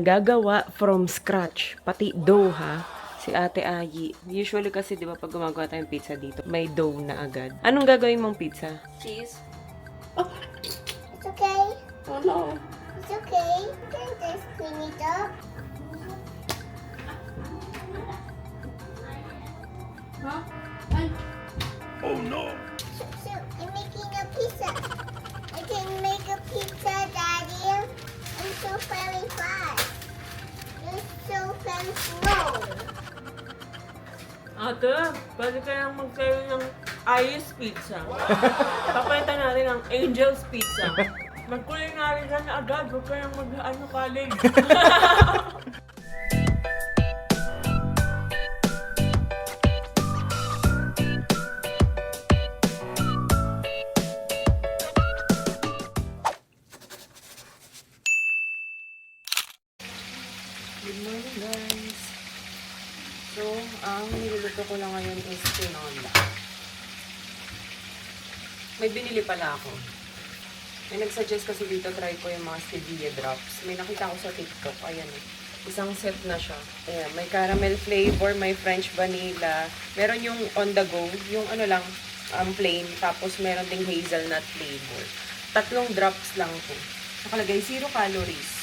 Gagawa from scratch, pati dough ha, si Ate Ayi. Usually kasi di ba pag gumagawa tayong pizza dito, may dough na agad. Anong gagawin mong pizza? Cheese. It's okay. Oh no. It's okay. You can just clean it up. Huh? So, I'm making a pizza. I can make a pizza, Daddy. I'm so very fast. You're so very slow. Ate, pwede kayang magkaroon ng Ayes Pizza. Papalitan natin ng Angel's Pizza. Mag-culinary ka na agad, huwag kayang college. Good morning, guys. So, ang niluluto ko lang ngayon is tinola. May binili pala ako. May nag-suggest kasi dito, try ko yung mga stevia drops. May nakita ko sa TikTok. Ayan eh. Isang set na siya. Ayan, may caramel flavor, may French vanilla. Meron yung on the go, yung ano lang, plain. Tapos meron ding hazelnut flavor. 3 drops lang po. Nakalagay 0 calories.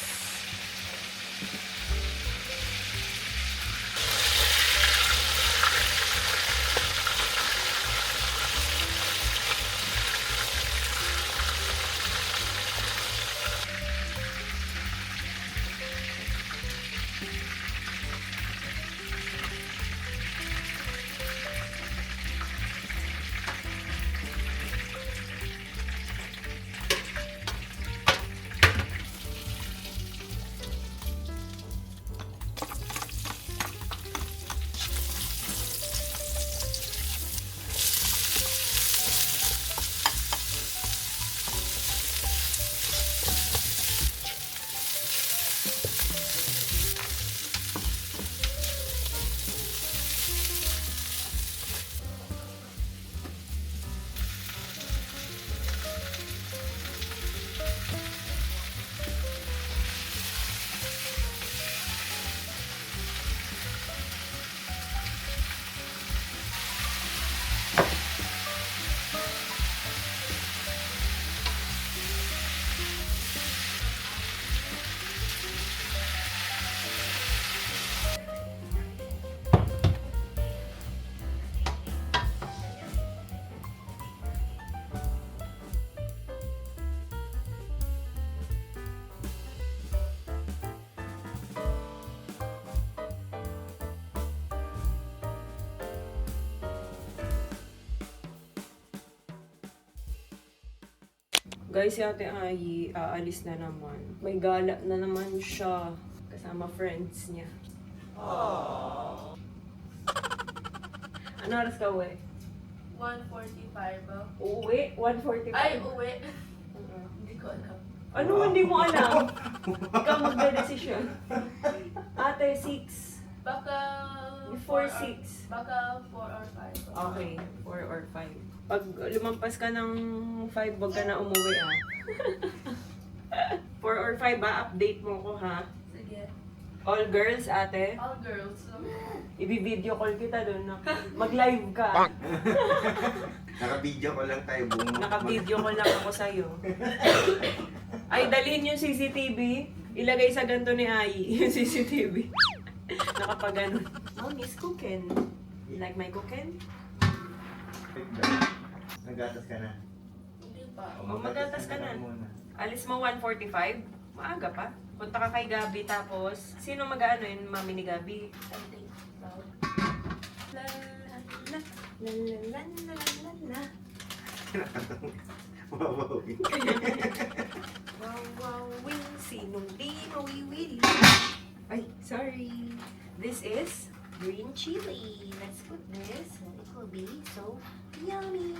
Guys, si Ate Ayi, aalis na naman. May gala na naman siya. Kasama friends niya. Ano oras ka uwi? 1:45 ba? Uuwi? 1:45? Ay, uwi. Hindi ko alam. Ano hindi mo alam? Ikaw magdedesisyon. Ate, 6. Baka... Before 6. Baka 4 or 5. Okay, 4 or 5. Pag lumampas ka ng 5, wag ka na umuwi ah. 4 or 5 ba? Update mo ko ha. Sige. All girls, ate. All girls. Ibi-video call kita doon. Mag-live ka. Naka-video ko lang tayo buong. Naka-video call lang ako sa'yo. Ay, dalhin yung CCTV. Ilagay sa ganto ni Ayi yung CCTV. Nakapaganon. Oh, Miss Cookin. You like my cooking? Nagatas ka na. Hindi pa. Oh, magatas ka na. Muna. Alis mo 1:45? Maaga pa. Punta ka kay Gabi tapos, sino mag-ano yun, mami ni Gabi? Something. La la la la la la la la. Wow. Wow, wow, wing, sinong di mawiwili? Ay, sorry. This is green chili. Let's put this. It will be so yummy.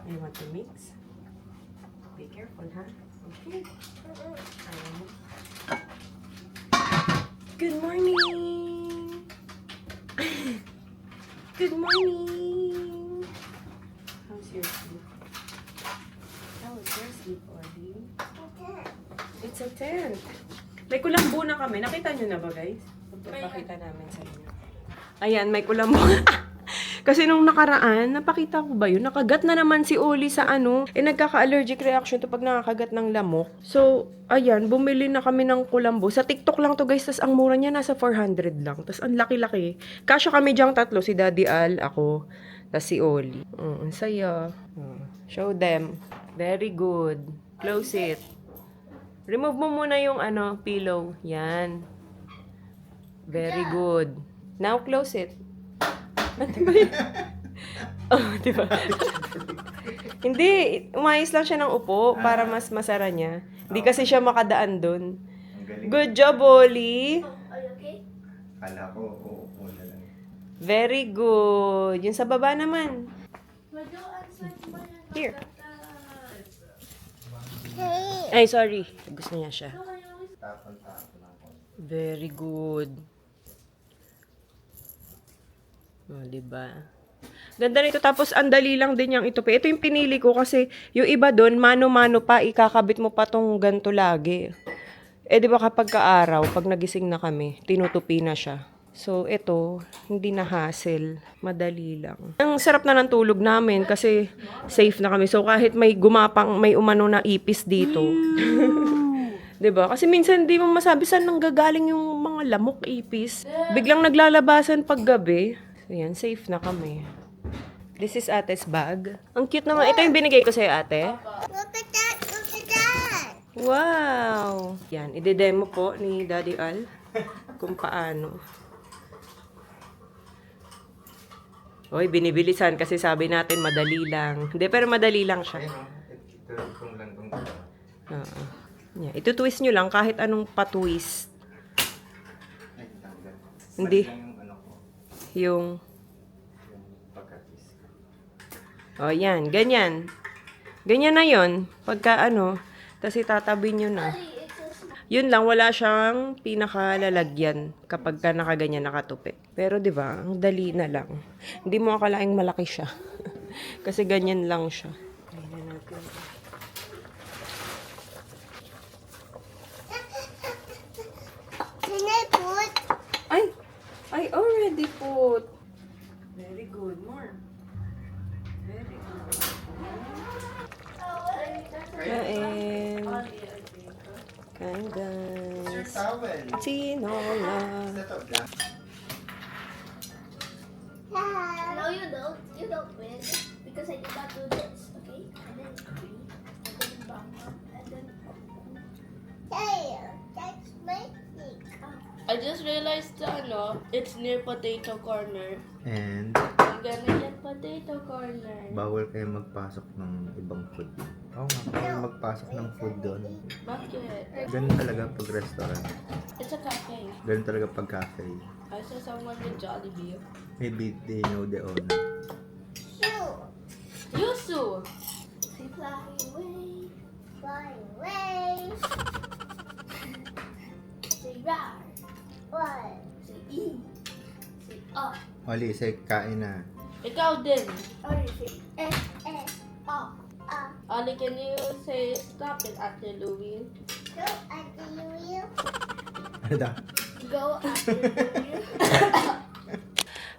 You want to mix? Be careful, huh? Okay. Good morning! Good morning! How's your sleep? How was your sleep, Audie? It's a tent. May kulang Kulambo na kami. Nakita nyo na ba, guys? Papakita namin sa inyo. Ayan, may kulambo. Kasi nung nakaraan, napakita ko ba yun? Nakagat na naman si Oli sa ano. Nagkaka-allergic reaction to pag nakakagat ng lamok. So, ayan, bumili na kami ng kulambo. Sa TikTok lang to guys, tas ang mura niya nasa 400 lang. Tas ang laki-laki. Kasya kami diyang tatlo, si Daddy Al, ako, tas si Oli. Ang saya. Show them. Very good. Close it. Remove mo muna yung pillow. Yan. Very good. Now close it. Oh, diba? Hindi, umayos lang siya ng upo para mas masara niya. Hindi kasi siya makadaan dun. Ang galing. Good job, Oli. Are you okay? Kala ko, uupo na lang. Very good. Yung sa baba naman. Medyo answer mo yan. Here. Hey. Ay, sorry. Gusto niya siya. Tapon-tapon ako. Very good. Oh, diba? Ganda nito. Tapos, ang dali lang din yung itupi. Ito yung pinili ko kasi yung iba doon, mano-mano pa, ikakabit mo pa tong ganito lagi. Diba kapag kaaraw, pag nagising na kami, tinutupi na siya. So, ito, hindi na hassle. Madali lang. Ang sarap na ng tulog namin kasi safe na kami. So, kahit may gumapang, may umano na ipis dito. Diba? Kasi minsan di mo masabi saan nanggagaling yung mga lamok ipis. Biglang naglalabasan pag gabi. So, yan, safe na kami. This is ate's bag. Ang cute naman. Ito yung binigay ko sa'yo, ate. Look at that. Look at that. Wow! Yan, ide-demo po ni Daddy Al kung paano. Hoy, binibilisan kasi sabi natin madali lang. Hindi, pero madali lang siya. Ayun o, ito lang itong Oo. Yeah, ito-twist nyo lang kahit anong pa-twist. Ay, tanggal. Hindi. Balik lang yung ano ko, Yung, yung pagkatis ko. oh yan, ganyan. Ganyan na yon. Pagka tapos itatabi nyo na. Yun lang, wala siyang pinakalalagyan kapag ka nakaganyan nakatupi. Pero di ba ang dali na lang. Hindi mo akalaing malaki siya. Kasi ganyan lang siya. Ayun na natin. Can I put? I already put. Very good. More. Very good. Kain. Kain, guys. Towel. Tinola. Set up lang. No, you don't. You don't win. Because I did not do this. Okay? And then 3. And then bam. And then. Hey, that's my thing. I just realized it's near potato corner. And I'm gonna get potato corner. bawal kayo magpasok ng ibang food. Oo nga, kayo magpasok ng food doon. Bakit? Ganun talaga pag restaurant. It's a cafe. Ganun talaga pag cafe. I saw someone with Jollibee. Maybe they know the owner. Shoe. Yusu! Say fly away. Fly away. Say rar. What? Say e. Say up. Oli, say kain na. Ikaw din. Or say oh. Ali, can you say stop it after Louie? So, Auntie Louie. Ano daw? Go after Louie.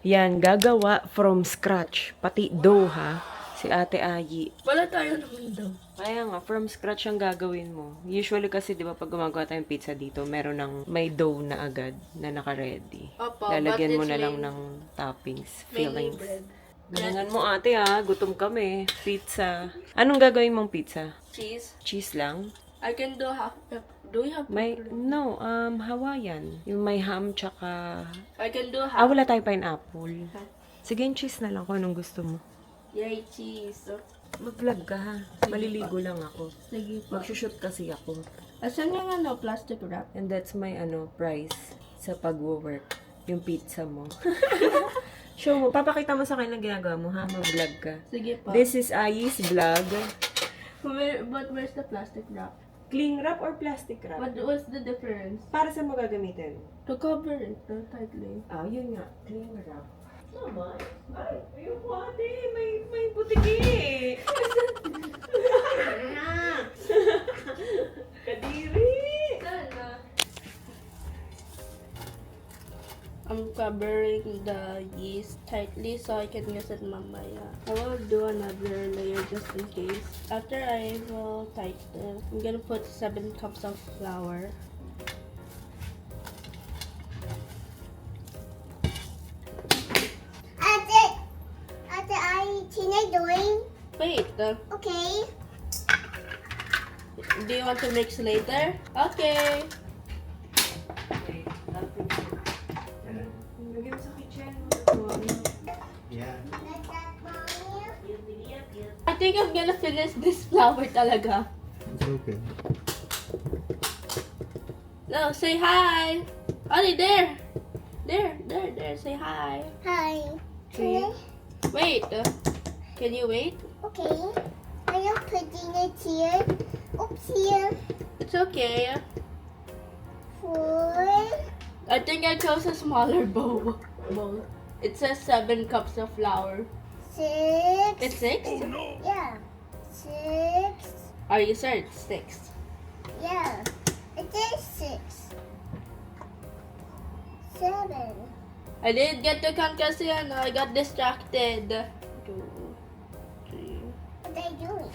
Yan, gagawa from scratch. Pati dough, ha? Si Ate Ayi. Wala tayo naman daw. Kaya nga, from scratch ang gagawin mo. Usually kasi, di ba, pag gumagawa tayong pizza dito, meron may dough na agad na naka-ready. Opo, Lalagyan but mo it's na lang main- ng toppings, Mainly fillings. bread. Galingan mo, ate, ha? Gutom kami. Pizza. Anong gagawin mong pizza? Cheese. Cheese lang? I can do half. Do you have May, pepper? no, Hawaiian. Yung may ham tsaka... I can do half. wala tayong pineapple. Sige, yung cheese na lang kung anong gusto mo. Yay, cheese. Mag-vlog ka, ha? Maliligo lang ako. Sige po. Magsushoot kasi ako. Asan yung plastic wrap? And that's my, price sa pag-work. Yung pizza mo. Show mo. Papakita mo sa akin ang ginagawa mo, ha? Mag-vlog ka. Sige po. This is Ayi's vlog. But where's the plastic wrap? Cling wrap or plastic wrap? What's the difference? Para sa mo gagamitin? To cover it tightly. Yun nga. Cling wrap. Naman. Ay, ayun po ate. May butiki. Kadiri. I'm covering the yeast tightly so I can use it mamaya. I will do another layer just in case. After I will tighten, I'm gonna put 7 cups of flour. Doing Wait, okay. do you want to mix later? Okay. Okay, lapin ko. Yan. Lagyan mo sa kitchen. Yan. Let that mommy. I think I'm gonna finish this flour talaga. It's okay. No, say hi. Ollie, there. There. Say hi. Hi. Okay. Wait. Can you wait? Okay. I am putting it here. Oops, here. It's okay. 4. I think I chose a smaller bowl. It says 7 cups of flour. 6. It's 6? Yeah. 6. Are you sure it's 6? Yeah. It is 6. 7. I didn't get to count kasi I got distracted. 2, 3. What are you doing?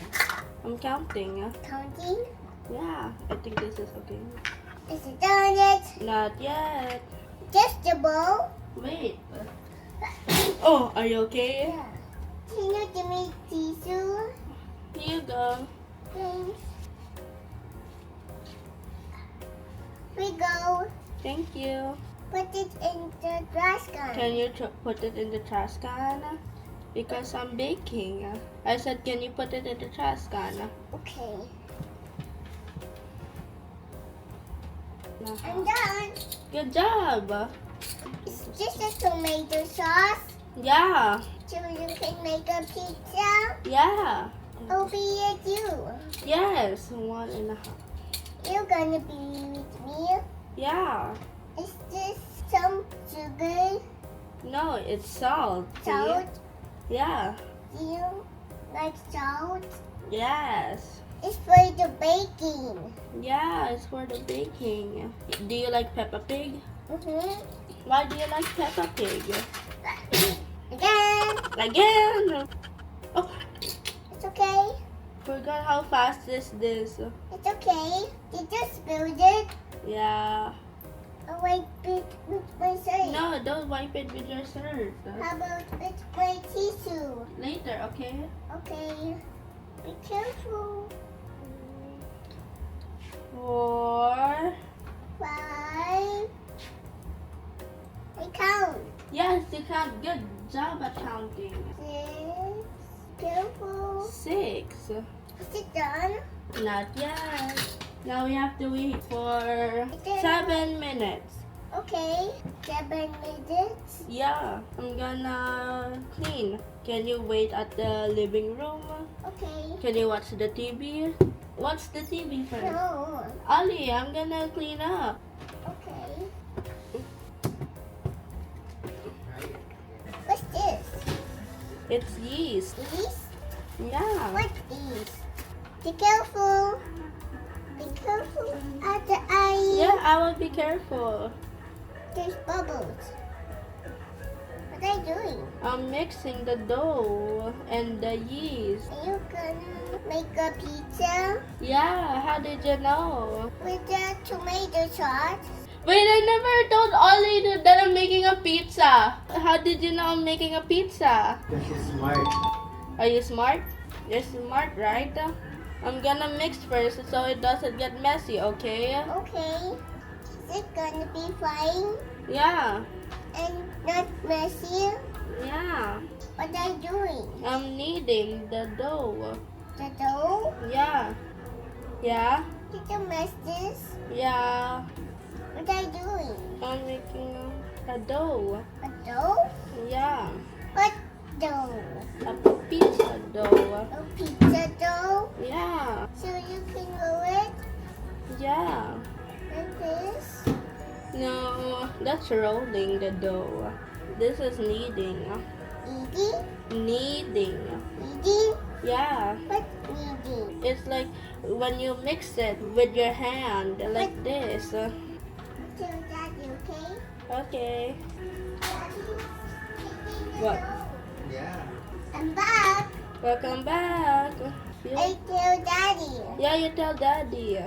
I'm counting. Counting? Yeah, I think this is okay. Is it done yet? Not yet. Just the bowl? Wait. Oh, are you okay? Yeah. Can you give me tissue? Here you go. Thanks. We go. Thank you. Put it in the trash can. Can you put it in the trash can? Because I'm baking. I said, can you put it in the trash can? Okay. Uh-huh. I'm done. Good job. Is this a tomato sauce? Yeah. So you can make a pizza? Yeah. Over here too. Yes. 1.5. You're gonna be with me. Yeah. Is this some sugar? No, it's salt. See? Salt? Yeah. Do you like salt? Yes. It's for the baking. Yeah, it's for the baking. Do you like Peppa Pig? Mm-hmm. Why do you like Peppa Pig? Again. Again. Oh, It's okay. forgot how fast is this. It's okay. You just spilled it. Yeah. I'll wipe it with my shirt. No, don't wipe it with your shirt. How about with my tissue? Later, okay? Okay. Be careful. 4. 5. I count. Yes, you count. Good job at counting. 6. Careful. 6. Is it done? Not yet. Now we have to wait for 7 minutes. Okay. 7 minutes. Yeah, I'm gonna clean. Can you wait at the living room? Okay. Can you watch the TV? Watch the TV first. No. Ali, I'm gonna clean up. Okay. What's this? It's yeast. These? Yeah. What is? Be careful. Be careful at the eye. Yeah, I will be careful. There's bubbles. What are you doing? I'm mixing the dough and the yeast. Are you gonna make a pizza Yeah, how did you know? with the tomato sauce? Wait, I never told Ollie that I'm making a pizza. How did you know I'm making a pizza? Because she's smart. Are you smart? You're smart, right? I'm gonna mix first so it doesn't get messy, okay? Okay. Is it gonna be fine Yeah, and not messy? yeah. What are you doing? I'm kneading the dough. The dough? Yeah. Yeah? Did you mess this? Yeah. What are you doing? I'm making a dough. A dough? Yeah. What dough? A pizza dough. A pizza dough? Yeah. So you can roll it Yeah. like this? No, that's rolling the dough. This is kneading. Eating? Kneading. Eating? Yeah. What eating? It's like when you mix it with your hand like this. So Daddy, okay? Okay. What? Yeah. I'm back. Welcome back. I tell Daddy. Yeah, you tell Daddy.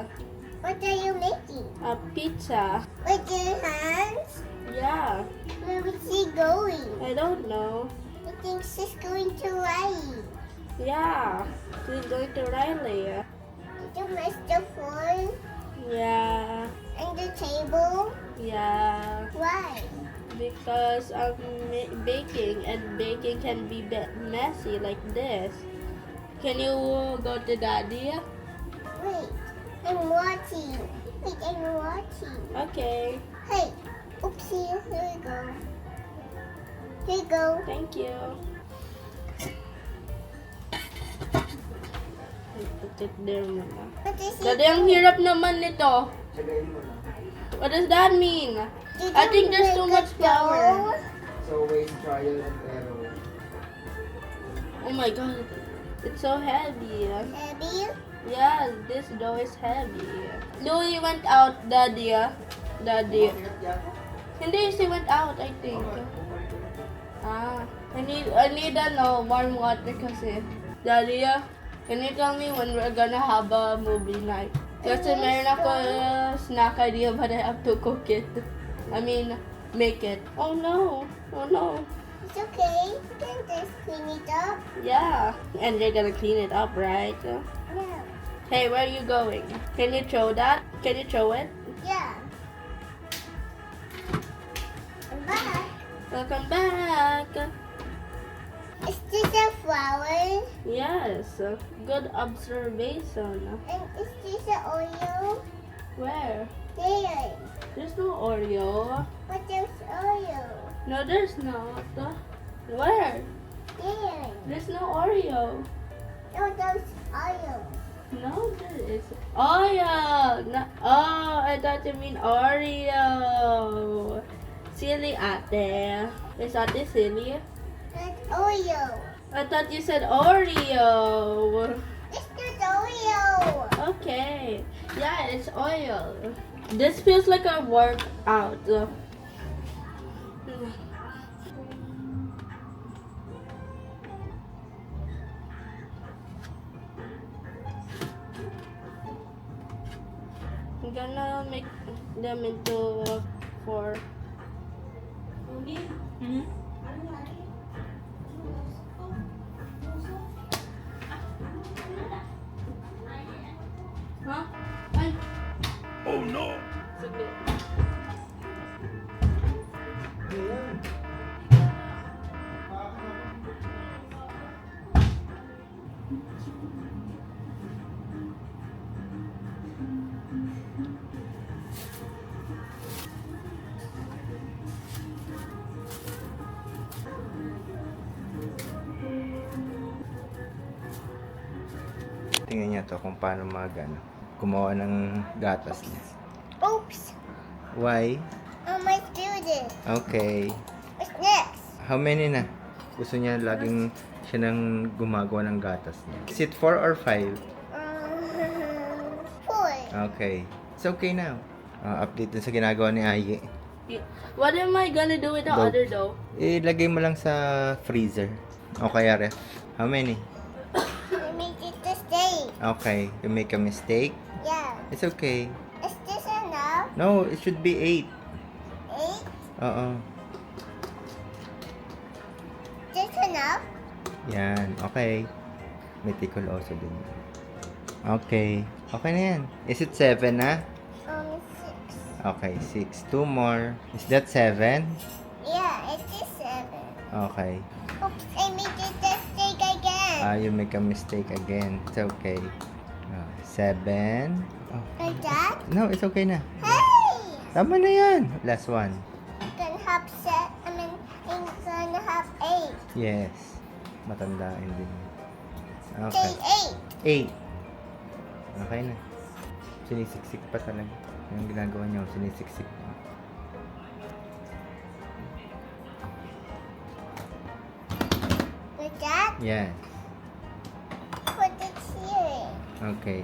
What are you making? A pizza. With your hands? Yeah. Where is she going? I don't know. I think she's going to ride. Yeah. She's going to Riley. Did you mess the floor Yeah. and the table? Yeah. Why? Because I'm baking, and baking can be messy like this. Can you go to Daddy? Wait, I'm watching. Wait, I'm watching. Okay. Hey, oopsie, here we go. Here you go. Thank you. Put it there muna. What is it? Daddy, ang hirap naman nito. What does that mean? Did I you think there's make too a much flour. dough? It's always trial and error. Oh my god. It's so heavy. Heavy? Yeah, this dough is heavy. Louie went out, Daddy. Daddy. Hindi, she went out, I think. Ah, I need warm water kasi. Daddy, can you tell me when we're gonna have a movie night? Kasi meron ako snack idea but I have to cook it. I mean, make it. Oh no. Oh no. It's okay. You can just clean it up. Yeah. And you're gonna clean it up, right? Yeah. Hey, where are you going? Can you throw that? Can you throw it? Yeah. I'm back. Welcome back. Is this a flower? Yes. Good observation. And is this an Oreo? Where? There. There's no Oreo. But there's Oreo. No, there's not. Where? There. There's no Oreo. No, there's Oreo. No, there is. Oreo! No, oh, I thought you mean Oreo. Silly ate. Is ate silly? That's Oreo. I thought you said Oreo. It's just Oreo. Okay. Yeah, it's oil. This feels like a workout. I'm gonna make them into 4. Huh? Ay. Oh no! Sige. Tingnan niya to kung paano gumawa ng gatas niya. Oops. Why? I might do this. Okay. What's next? How many na? Gusto niya laging siya nang gumagawa ng gatas niya. Is it 4 or 5? 4. Okay. It's okay now. Update dun sa ginagawa ni Aye. What am I gonna do with the Dough. other dough? Ilagay mo lang sa freezer. O kaya ref. How many? I make it the steak. Okay. You make a mistake? Yeah. It's okay. Is this enough? No, it should be 8. 8? Oo. This enough? Yan. Okay. May tikol also din. Okay. Okay na yan. Is it 7 na? 6. Okay, 6. 2 more. Is that 7? Yeah, it is 7. Okay. Oops, I made it the steak again. You make a mistake again. It's okay. 7. Oh. Like that? No, it's okay na. Hey! Tama na yan. Last one. Can have I'm gonna have 8. Yes. Matandaan din. Say Okay. 8. 8. Okay na. Sinisiksik pa talaga. Yung ginagawa niyo, sinisiksik pa. Like that? Yes. Put it here. Okay.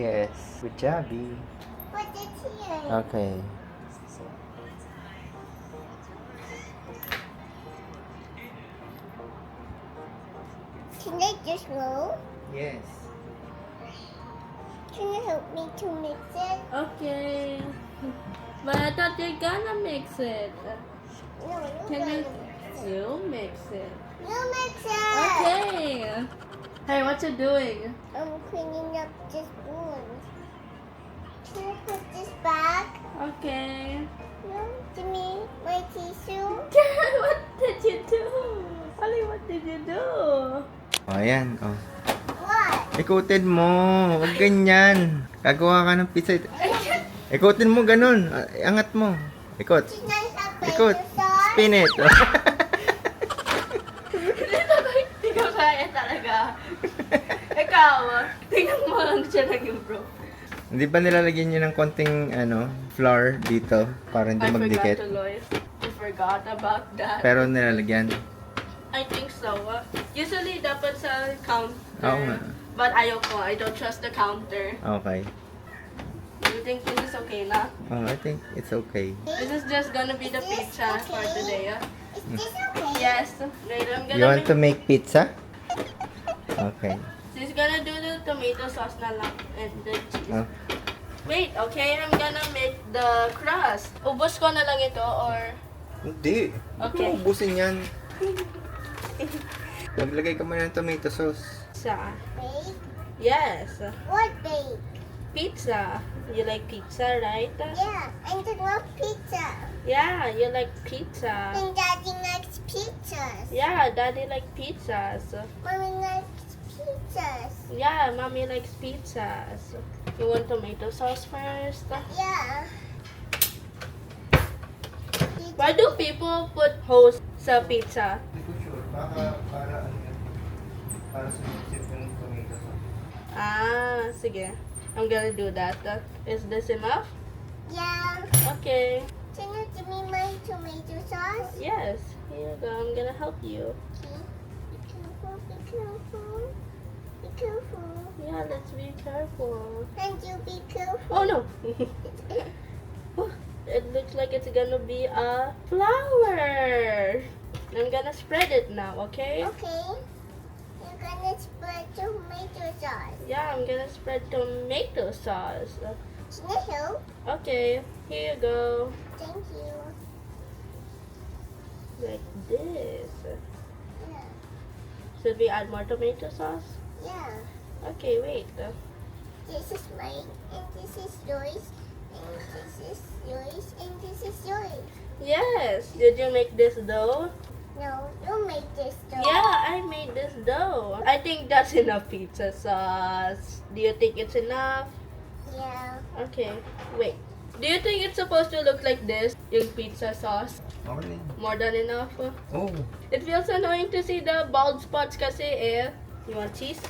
Yes. Good job, B. Put it here. Okay. Can I just roll? Yes. Can you help me to mix it? Okay. But I thought you're gonna mix it. No, you Can gotta you? mix it. You mix it. You mix it. Okay. Hey, what you doing? I'm cleaning up this spoon. Can I put this back? Okay. No, give me my tissue. What did you do? Ollie, what did you do? O, ayan. O. What? Ikutin mo. Huwag ganyan. Gagawa ka ng pizza. Ikutin mo ganun. Angat mo. Ikot. Can I have Ikot. bacon sauce? Spin it. Hindi ko kaya talaga. Ikaw, tingnan mo lang siya naging bro. Hindi ba nilalagyan nyo ng konting flour dito para hindi magdikit? Lois. I forgot about that. Pero nilalagyan. I think so. Usually, dapat sa counter. Oo nga. But ayoko. I don't trust the counter. Okay. Do you think this is okay na? Oh, I think it's okay. This is just gonna be the Is this pizza for okay? today. Is this okay? Yes. Wait, I'm You gonna want to make pizza? Okay. She's gonna do the tomato sauce na lang and the cheese. Oh. Wait, okay? I'm gonna make the crust. Ubos ko na lang ito or... Hindi. Okay. Ubusin yan. Maglagay ka muna ng tomato sauce. Sa... Bake? Yes. What bake? Pizza. You like pizza, right? Yeah, I love pizza. Yeah, you like pizza. And Daddy likes pizzas. Yeah, Daddy like pizzas. Mommy likes pizzas. Yeah, Mommy likes pizzas. You want tomato sauce first? Yeah. Why do people put host sa pizza? Hindi ko sure. Baka para ano yan. Para sumisip yung tomato sauce. Ah, sige. I'm gonna do that. Is this enough? Yeah. Okay. Can you give me my tomato sauce? Yes. Here you go. I'm gonna help you. Okay. Be careful, be careful. Be careful. Yeah, let's be careful. And you be careful. Oh no! It looks like it's gonna be a flower. I'm gonna spread it now, okay? Okay. You're gonna spread tomato sauce. Yeah, I'm gonna spread tomato sauce. Can I help? Okay, here you go. Thank you. Like this. Yeah. Should we add more tomato sauce? Yeah. Okay, wait. This is mine, and this is yours, and this is yours, and this is yours. Yes. Did you make this dough? No, you make this dough. Yeah, I made this dough. I think that's enough pizza sauce. Do you think it's enough? Yeah. Okay, wait. Do you think it's supposed to look like this? Yung pizza sauce? Okay na yun. More than enough? Oh. It feels annoying to see the bald spots kasi eh. You want cheese?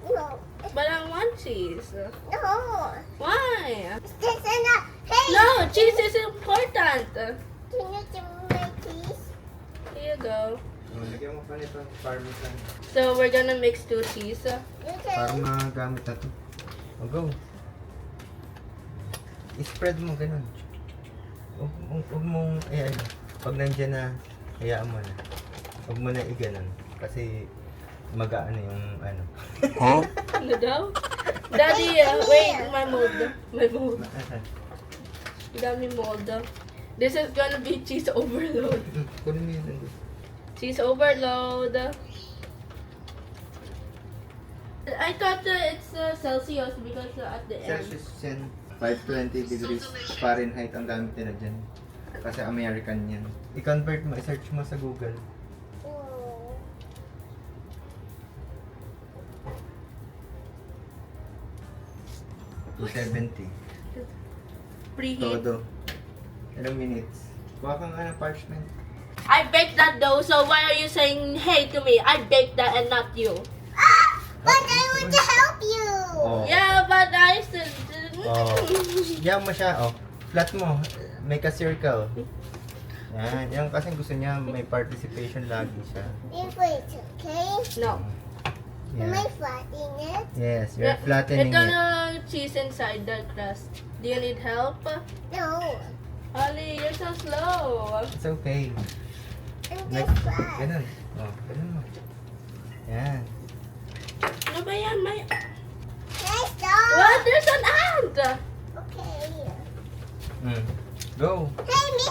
No. But I want cheese. No. Why? Is this enough? Hey! No, cheese is important. Can you give me my cheese? Here you go. Lagyan mo pa nito parmesan. So we're gonna mix two cheese. You Para can. magamit na to. Oh, go. I-spread mo ganun. Huwag mong, ayan. Pag nandyan na, hayaan mo na. Huwag mo na i-ganon. Kasi mag-aano yung ano. Huh? Ano daw? Daddy, wait, my mold. My mold. Dami mold. This is gonna be cheese overload. Kunin mo yun. nandun. Cheese overload. I thought it's Celsius because at the end. Celsius yan. 520 degrees Fahrenheit ang gamit nila dyan. Kasi American yan. I-convert mo, i-search mo sa Google. Oh. 270. Preheat. Todo. Ilang minutes. Kuha ka nga ng parchment. I baked that dough, so why are you saying hey to me? I baked that and not you. But I want to help you. Oh. Yeah, but I said. Oh. Diyan mo siya, oh. Flat mo. Make a circle. Yan. Yan kasi gusto niya may participation lagi siya. You wait, okay? No. Am Yeah. I flattening it? Yes, you're flattening It's it. gonna cheese inside the crust. Do you need help? No. Ollie, you're so slow. It's okay. I'm Like, just flat. ganun. Oh, ganun mo. Yan. Ano ba yan? May... Nice dog. What? There's an ant! Okay. Go. Hey, me.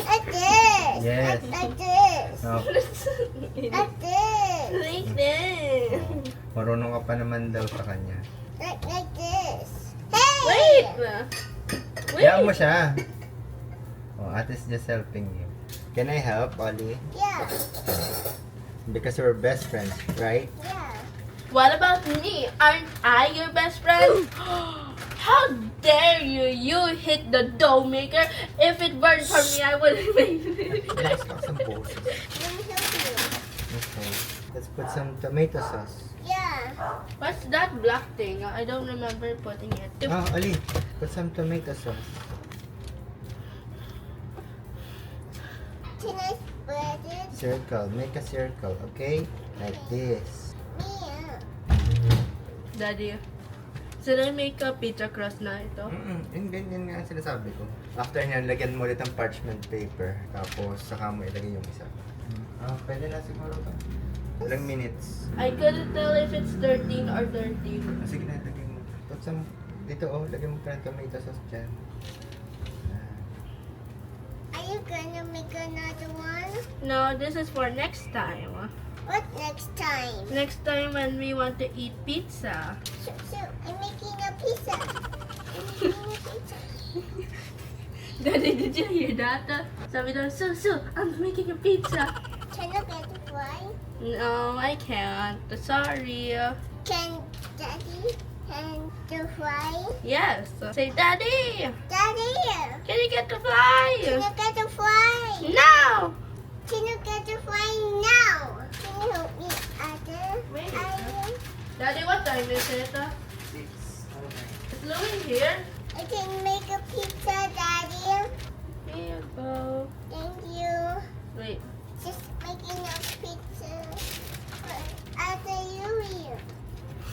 Like this. Yes. Like this. Oh, Like this. Like this. marunong ka pa naman daw sa kanya. Like this. Hey. Wait! Hayaan mo siya. Oh, Ate is just helping you. Can I help, Ollie? Yeah. Because we're best friends, right? Yeah. What about me? Aren't I your best friend? How dare you! You hit the dough maker. If it weren't for me, I would have made it. Let's put some poses. Let me help you. Okay. Let's put some tomato sauce. Yeah. What's that black thing? I don't remember putting it. Oh, Ollie, put some tomato sauce. Can I spread it? Circle. Make a circle, okay? Like this. Yeah. Daddy, should I make a pizza crust na ito? Yun nga ang sinasabi ko. After nyan, lagyan mo ulit ng parchment paper. Tapos, saka mo ilagay yung isa. Pwede na siguro ito. Ilang minutes. I couldn't tell if it's 13 or 13. Sige na, lagay mo. Put some, dito lagay mo pa ng tomato sauce dyan. Are you gonna make another one? No, this is for next time. What next time? Next time when we want to eat pizza. So I'm making a pizza. I'm making a pizza. Daddy, did you hear that? Sabi daw, so, I'm making a pizza. Can I get it right? No, I can't. Sorry. Can Daddy hand the fly? Yes. Say, Daddy, Daddy, can you get the can fly? you get the fly? No! Can you get the fly now? Can you help me, Ada? Wait. Ada? Daddy, what time is it? 6. Is Louie here? I can make a pizza, Daddy. Here you go. Thank you. Wait. Just making a pizza for Ada Yuri.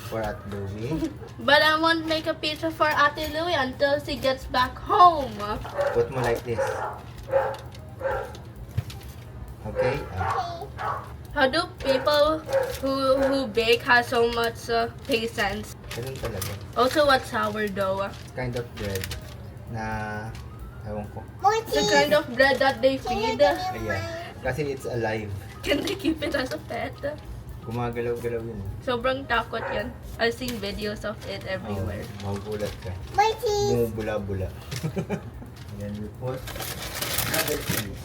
For at Louie. But I won't make a pizza for Ate Louie until she gets back home. Put mo like this. Okay? Okay. How do people who bake have so much patience? Ganun talaga. Also, what's sourdough? Kind of bread na, ewan ko. More The cheese. kind of bread that they Can you feed. give me Ayan. mine? Kasi it's alive. Can they keep it as a pet? Gumagalaw-galaw yun. Sobrang takot yan. I've seen videos of it everywhere. Magugulat ka. More cheese. Bumubula-bula. Then we put another cheese.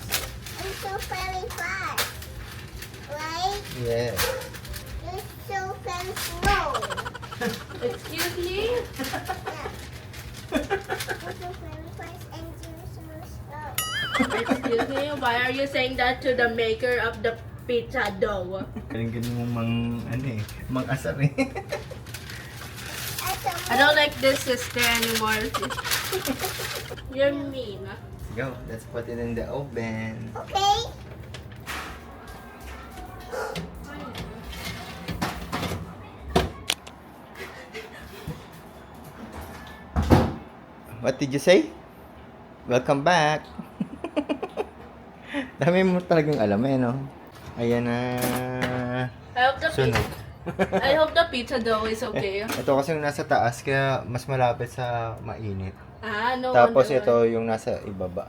I'm so very fast. Right? Yes. You're so very slow. Excuse me? Yeah. You're so very fast and you're so slow. Excuse me? Why are you saying that to the maker of the pizza dough? Galing-galing mo mang-asar eh. I don't like this sister anymore. You're mean. Go, let's put it in the oven. Okay? What did you say? Welcome back. Dami mo talagang alam eh, no? Ayan na. Sunog. I hope the pizza dough is okay. Ito kasi yung nasa taas, kaya mas malapit sa mainit. Ah, no Tapos wonder. ito yung nasa ibaba.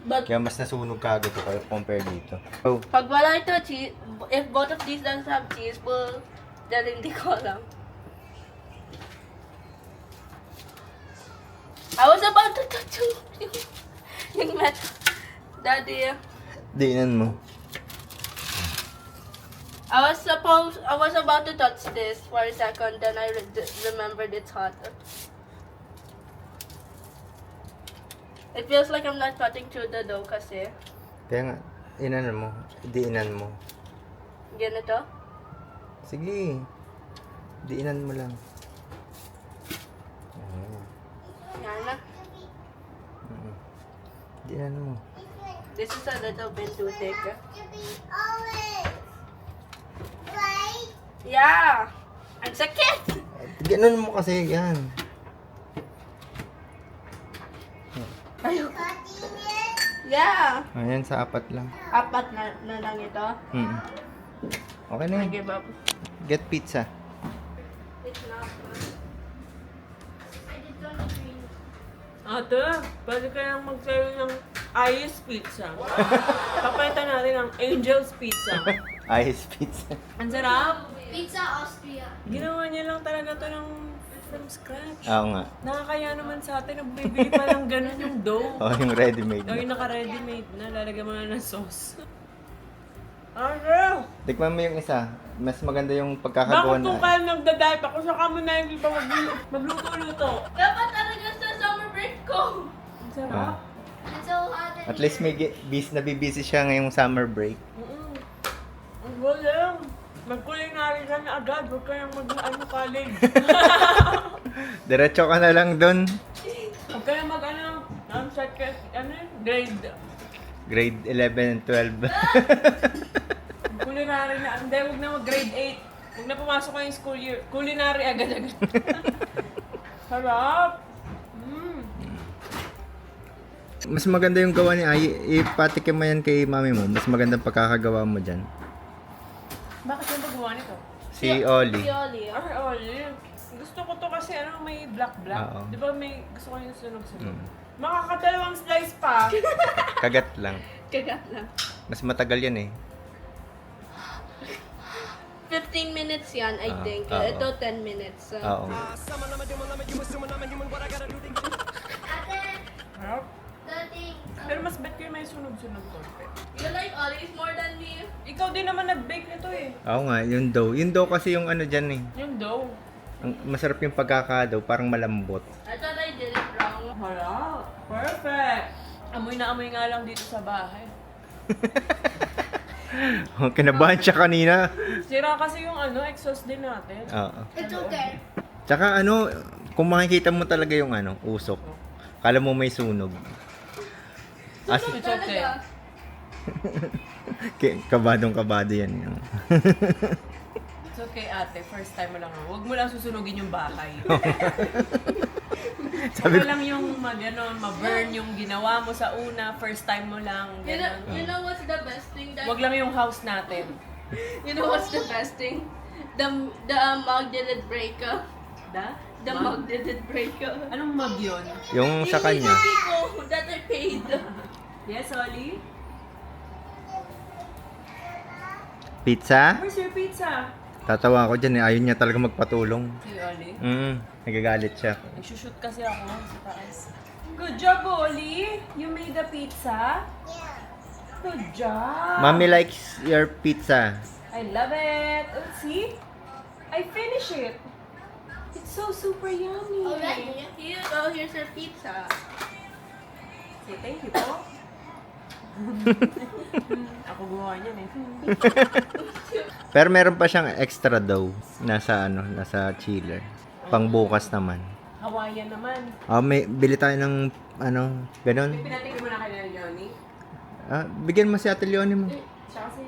But Kaya mas nasunog kagad ito compare dito. Oh, pag wala ito cheese, if both of these doesn't have cheese, well, then hindi ko alam. I was about to touch yung metal. Daddy, diinan mo. I was about to touch this for a second, then I remembered it's hot. It feels like I'm not cutting through the dough kasi. Kaya nga, inanan mo. Diinan mo. Ganito. Sige. Diinan mo lang. Ayan. Yan na. Diinan mo. This is a little bit too thick. To be olive. Right? Yeah! Ang sakit! Ganun mo kasi yan. Cutting it. Yeah! Ayan, sa 4 lang. 4 na lang ito. Okay na I yan. give up. Get pizza. It's not good. I did not agree. Ate, pwede kayang magsayo ng Ice Pizza. Papalitan natin ng Angel's Pizza. Ice pizza. Ang sarap. Pizza Austria. Ginawa niya lang talaga to ng from scratch. Oo nga. Nakakaya naman sa atin na bibili pa lang ganun yung dough. Oh, yung ready-made. O yung naka-ready-made na, lalagyan mo na ng sauce. Ano? Tikman mo yung isa. Mas maganda yung pagkakagawa Bakit kung na. kaya nagda-dive ako, saka mo na yung iba magluto-luto? Dapat talaga sa summer break ko! Ang sarap. It's so hot in At least may nabibisi siya ngayong summer break. Ang galing. Mag-culinary ka na agad, huwag kayang college. Diretso ka na lang dun. Huwag kayang Grade 11 and 12. culinary na. Hindi, huwag na mag-grade 8. Huwag na pumasok kayo yung school year. Culinary agad-agad. Sarap. Mas maganda yung gawa ni Ay. Ipatikim mo yan kay mami mo. Mas magandang pagkakagawa mo dyan. Bakit yung paggawa nito? Si Oli. Si Oli. Ay, Oli. Gusto ko to kasi may black-black. Oo. Di ba may gusto ko yung sunog-sunog? Makakadalawang slice pa. Kagat lang. Kagat lang. Mas matagal yan eh. 15 minutes yan, I think. oo. Ito 10 minutes. So. Oo. Harap. the thing. Pero mas bet ko yung may sunog-sunog konti. You like Oli's more than me? Ikaw din naman nag-bake nito eh. Oo nga, yung dough. Yung dough kasi yung ano dyan eh. Yung dough. Masarap yung pagkakadaw, parang malambot. I thought I did it wrong. Harap. Perfect. Amoy na amoy nga lang dito sa bahay. Kinabahan siya kanina. Sira kasi yung exhaust din natin. Oo. It's okay. Tsaka kung makikita mo talaga yung usok, kala mo may sunog. As, It's okay. kabadong-kabado yan. It's okay ate, first time mo lang. Huwag mo lang susunugin yung bahay. Sabi Sabi lang yung ma-burn yung ginawa mo sa una, first time mo lang. You know what's the best thing that... Huwag lang yung house natin. You know what's the best thing? The mug didn't break up. The mug didn't break up. Anong mug yun? yung sa kanya. Ko that I paid. Yes, Oli? Pizza? Where's your pizza? Tatawa ako dyan eh. Ayaw niya talaga magpatulong. Si Oli? Nagagalit siya. Nagsushoot kasi ako sa taas. Good job, Oli! You made the pizza? Yeah. Good job! Mommy likes your pizza. I love it! Oh, see? I finish it! It's so super yummy! Already? Here's your pizza. Say thank you po. Ako gumawa niyan eh. Pero meron pa siyang extra dough. Nasa chiller. Pangbukas naman. Hawaiian naman. Bili tayo ng ganun. Pinatingin mo na kay Leonie. Bigyan mo si Ate Leonie mo. Siya kasi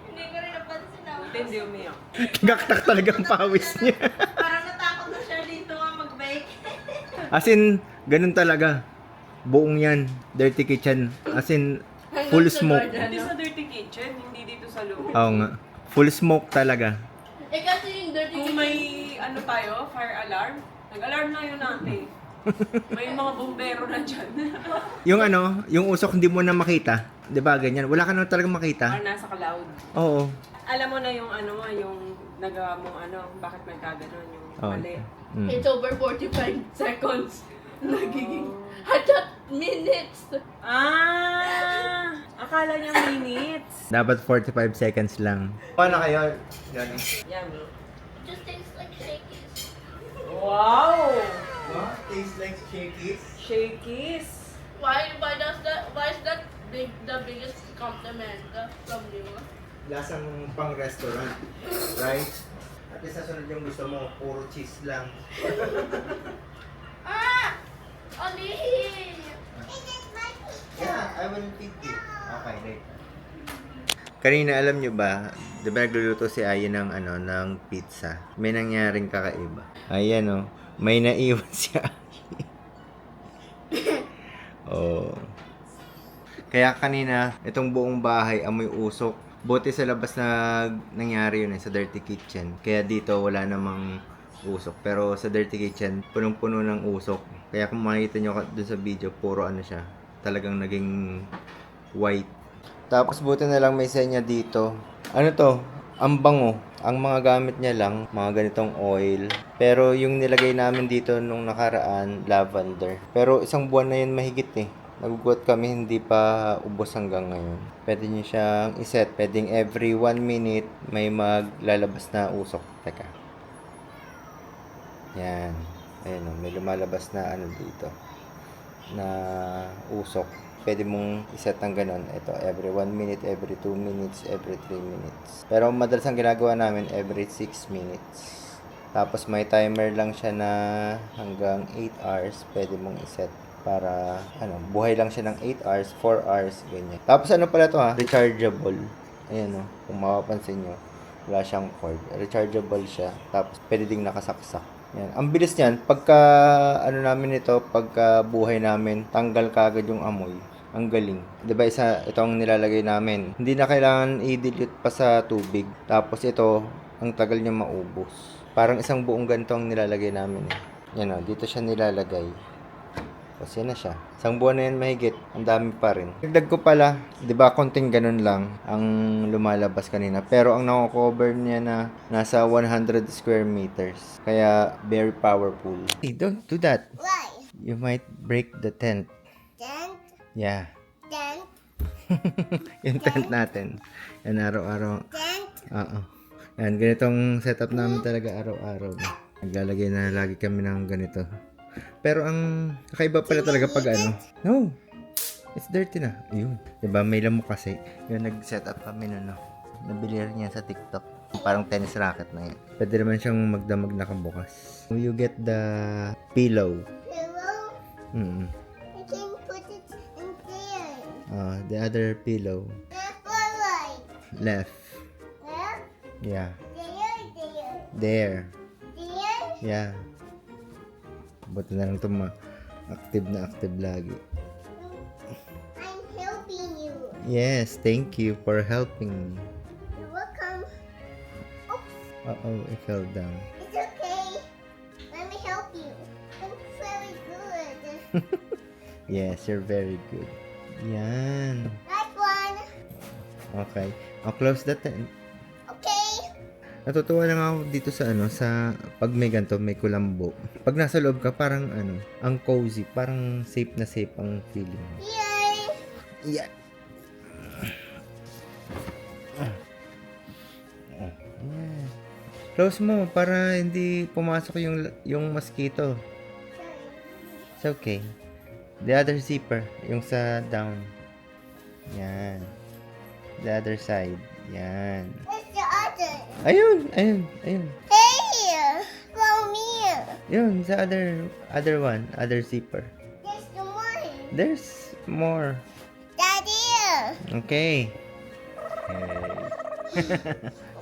Hindi ko rin napansin ako. hindi umiyak. Gaktak talaga ang pawis niya. Parang natakot na siya dito nga mag-bake. As in, ganun talaga. Buong yan. Dirty kitchen. As in, full smoke. Hindi sa dirty kitchen, hindi dito sa loob. Oo nga. Full smoke talaga. Kasi yung dirty Kung may tayo, fire alarm, nag-alarm na yun natin. May mga bumbero na dyan. Yung usok hindi mo na makita. 'Di ba ganyan? Wala ka na talaga makita. Or nasa cloud. Oo. Alam mo na yung yung nagawa mo bakit may kaganon yung mali. It's over 45 seconds. Nagiging... I thought minutes. Akala niya minutes. Dapat 45 seconds lang. Paano kayo? Yummy. Just tastes like shakies. Wow! What? Tastes like shakies? Shakies. Why is that the biggest compliment from you? Lasang pang restaurant. Right? At sa sunod yung gusto mo, puro cheese lang. Ali! Is it my pizza? Yeah, I will feed you. Okay, wait. Kanina alam nyo ba, di ba nagluluto si Aya ng, ng pizza? May nangyaring kakaiba. Ayan oh, may naiwan si Aya. Oh. Kaya kanina, itong buong bahay amoy usok. Buti sa labas na nangyari yun sa dirty kitchen. Kaya dito wala namang usok. Pero sa dirty kitchen, punong-puno ng usok. Kaya kung makikita nyo dun sa video, puro siya. Talagang naging white. Tapos buti na lang may senya dito. Ano to? Ang bango. Ang mga gamit niya lang, mga ganitong oil. Pero yung nilagay namin dito nung nakaraan, lavender. Pero isang buwan na yun mahigit eh. Nagugulat kami, hindi pa ubos hanggang ngayon. Pwede nyo siyang iset. Pwedeng every 1 minute may maglalabas na usok. Teka. Yan. Ayan o, may lumalabas na dito. Na usok. Pwede mong iset ng ganun. Ito, every 1 minute, every 2 minutes, every 3 minutes. Pero madalas ang ginagawa namin, every 6 minutes. Tapos may timer lang siya na hanggang 8 hours. Pwede mong iset. Para, buhay lang siya ng 8 hours, 4 hours, ganyan. Tapos pala to rechargeable. Ayan o, kung mapapansin nyo, wala siyang cord. Rechargeable siya, tapos pwede ding nakasaksak. Yan. Ang bilis niyan, pagka, namin ito, pagka buhay namin, tanggal kagad yung amoy. Ang galing. Diba itong nilalagay namin. Hindi na kailangan i-dilute pa sa tubig. Tapos ito, ang tagal niya maubos. Parang isang buong ganito ang nilalagay namin. Yan o, dito siya nilalagay. Kasi na siya. Isang buwan na yan mahigit. Ang dami pa rin. Dagdag ko pala, di ba konting ganun lang ang lumalabas kanina. Pero ang nako-cover niya na nasa 100 square meters. Kaya very powerful. Hey, don't do that. Why? You might break the tent. Tent? Yeah. Tent? Yung tent natin. Yan araw-araw. Tent? Oo. Yan, ganitong setup namin talaga araw-araw. Naglalagay na lagi kami ng ganito. Pero ang kakaiba pala talaga pag no, it's dirty na. Ayun. Diba may lamok kasi. Yung nag-set up kami nabili rin yan sa TikTok. Parang tennis racket na yan. Pwede naman siyang magdamag nakabukas. You get the pillow. Pillow? Mm-mm. I can put it in there. The other pillow. Left or right? Left. Left? Yeah. There. There. There? Yeah. Buti na lang ito active na active lagi. I'm helping you. Yes, thank you for helping me. You're welcome. Uh-oh, it fell down. It's okay. Let me help you. I'm very good. Yes, you're very good. Yan. That one. Okay. I'll close the tent. Okay. Natutuwa lang ako dito sa pag may ganito, may kulambo. Pag nasa loob ka, parang ang cozy, parang safe na safe ang feeling. Yay. Yeah. Close mo para hindi pumasok yung mosquito. It's okay. The other zipper, yung sa down. Yan. The other side. Yan. Where's the other? Ayun. Hey, from here. Yun, sa other one, other zipper. There's the more. There's more. Daddy. Okay.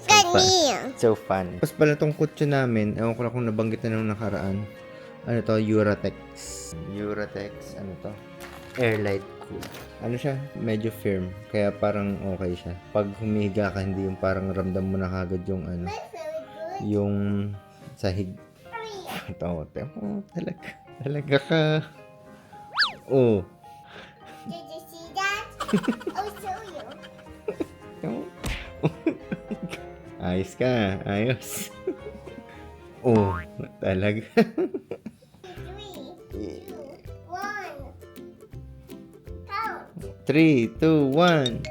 Daddy. So fun. Tapos pala tong kutso namin, ewan ko lang kung nabanggit na nung nakaraan. Ano to? Uratex. Uratex, Airlight cool. Siya? Medyo firm. Kaya parang okay siya. Pag humihiga ka, hindi yung parang ramdam mo na kagad yung Very good. yung sahig. Ito, talaga ka. Oh. Did you see that? I'll show you. Ayos ka. Ayos. Oh, talaga. 3, 2, 1. Count. 3, 2, 1.